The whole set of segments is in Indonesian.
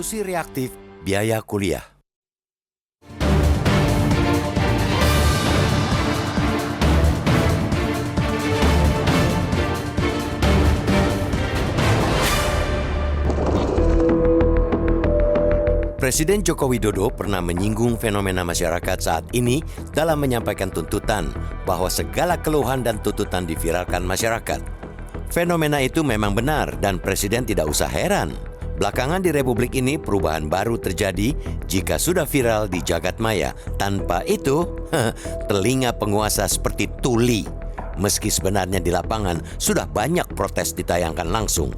Solusi reaktif biaya kuliah. Presiden Joko Widodo pernah menyinggung fenomena masyarakat saat ini dalam menyampaikan tuntutan bahwa segala keluhan dan tuntutan diviralkan masyarakat. Fenomena itu memang benar dan Presiden tidak usah heran. Belakangan di Republik ini perubahan baru terjadi jika sudah viral di jagat maya. Tanpa itu, telinga penguasa seperti tuli. Meski sebenarnya di lapangan sudah banyak protes ditayangkan langsung.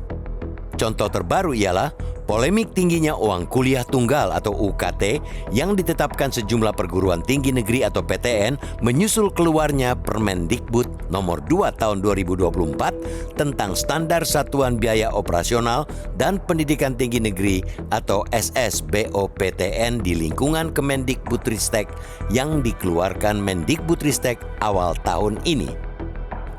Contoh terbaru ialah polemik tingginya uang kuliah tunggal atau UKT yang ditetapkan sejumlah perguruan tinggi negeri atau PTN menyusul keluarnya Permendikbud nomor 2 tahun 2024 tentang standar satuan biaya operasional dan pendidikan tinggi negeri atau SSBOPTN di lingkungan Kemendikbudristek yang dikeluarkan Mendikbudristek awal tahun ini.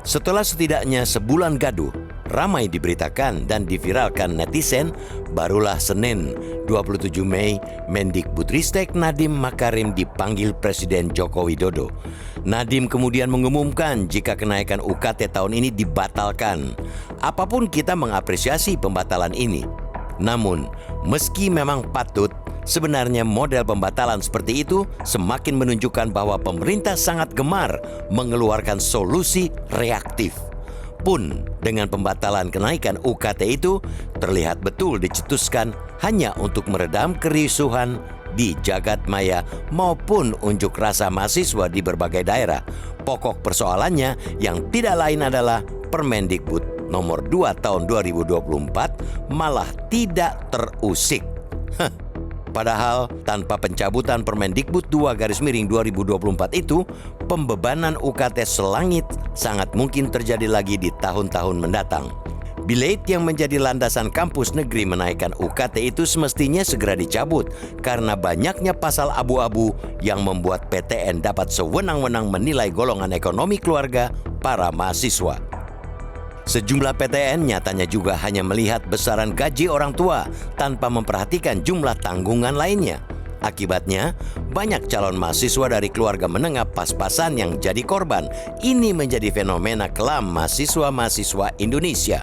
Setelah setidaknya sebulan gaduh, ramai diberitakan dan diviralkan netizen, barulah Senin 27 Mei Mendikbudristek Nadiem Makarim dipanggil Presiden Joko Widodo. Nadiem kemudian mengumumkan jika kenaikan UKT tahun ini dibatalkan. Apapun kita mengapresiasi pembatalan ini. Namun, meski memang patut, sebenarnya model pembatalan seperti itu semakin menunjukkan bahwa pemerintah sangat gemar mengeluarkan solusi reaktif. Pun dengan pembatalan kenaikan UKT itu terlihat betul dicetuskan hanya untuk meredam keriusuhan di jagat maya maupun unjuk rasa mahasiswa di berbagai daerah. Pokok persoalannya yang tidak lain adalah Permendikbud nomor 2 tahun 2024 malah tidak terusik. Padahal tanpa pencabutan Permendikbud 2/2024 itu, pembebanan UKT selangit sangat mungkin terjadi lagi di tahun-tahun mendatang. Bilet yang menjadi landasan kampus negeri menaikkan UKT itu semestinya segera dicabut karena banyaknya pasal abu-abu yang membuat PTN dapat sewenang-wenang menilai golongan ekonomi keluarga para mahasiswa. Sejumlah PTN nyatanya juga hanya melihat besaran gaji orang tua tanpa memperhatikan jumlah tanggungan lainnya. Akibatnya, banyak calon mahasiswa dari keluarga menengah pas-pasan yang jadi korban. Ini menjadi fenomena kelam mahasiswa-mahasiswa Indonesia.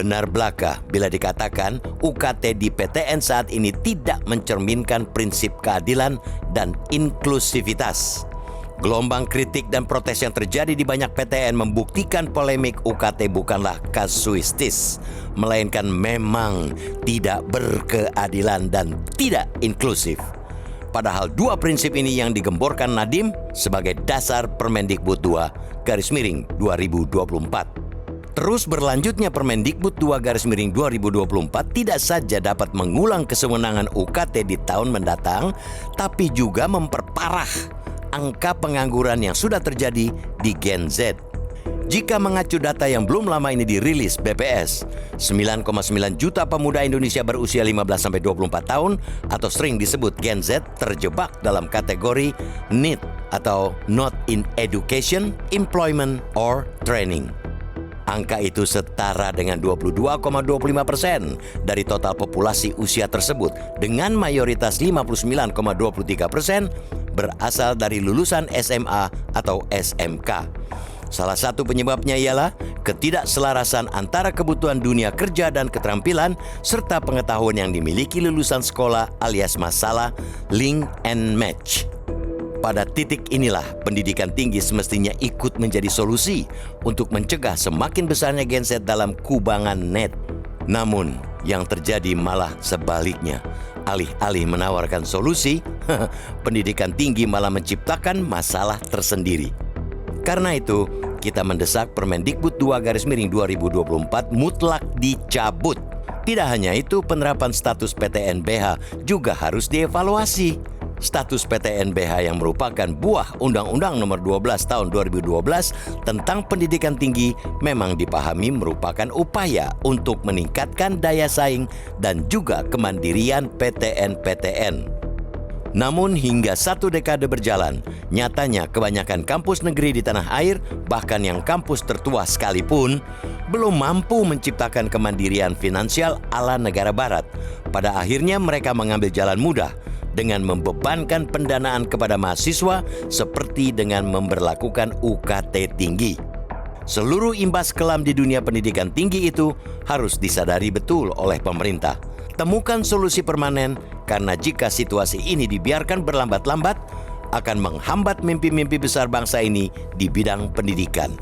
Benar belaka bila dikatakan UKT di PTN saat ini tidak mencerminkan prinsip keadilan dan inklusivitas. Gelombang kritik dan protes yang terjadi di banyak PTN membuktikan polemik UKT bukanlah kasuistis, melainkan memang tidak berkeadilan dan tidak inklusif. Padahal dua prinsip ini yang digemborkan Nadiem sebagai dasar Permendikbud 2/2024. Terus berlanjutnya Permendikbud 2/2024 tidak saja dapat mengulang kesewenangan UKT di tahun mendatang, tapi juga memperparah angka pengangguran yang sudah terjadi di Gen Z. Jika mengacu data yang belum lama ini dirilis BPS, 9,9 juta pemuda Indonesia berusia 15-24 tahun atau sering disebut Gen Z terjebak dalam kategori NEET atau Not in Education, Employment, or Training. Angka itu setara dengan 22,25% dari total populasi usia tersebut, dengan mayoritas 59,23% berasal dari lulusan SMA atau SMK. Salah satu penyebabnya ialah ketidakselarasan antara kebutuhan dunia kerja dan keterampilan serta pengetahuan yang dimiliki lulusan sekolah alias masalah link and match. Pada titik inilah pendidikan tinggi semestinya ikut menjadi solusi untuk mencegah semakin besarnya Gen Z dalam kubangan net. Namun, yang terjadi malah sebaliknya. Alih-alih menawarkan solusi, pendidikan tinggi malah menciptakan masalah tersendiri. Karena itu, kita mendesak Permendikbud 2/2024 mutlak dicabut. Tidak hanya itu, penerapan status PTN-BH juga harus dievaluasi. Status PTN-BH yang merupakan buah Undang-Undang Nomor 12 Tahun 2012 tentang pendidikan tinggi memang dipahami merupakan upaya untuk meningkatkan daya saing dan juga kemandirian PTN-PTN. Namun hingga 1 dekade berjalan, nyatanya kebanyakan kampus negeri di tanah air, bahkan yang kampus tertua sekalipun, belum mampu menciptakan kemandirian finansial ala negara barat. Pada akhirnya mereka mengambil jalan mudah dengan membebankan pendanaan kepada mahasiswa seperti dengan memberlakukan UKT tinggi. Seluruh imbas kelam di dunia pendidikan tinggi itu harus disadari betul oleh pemerintah. Temukan solusi permanen, karena jika situasi ini dibiarkan berlambat-lambat, akan menghambat mimpi-mimpi besar bangsa ini di bidang pendidikan.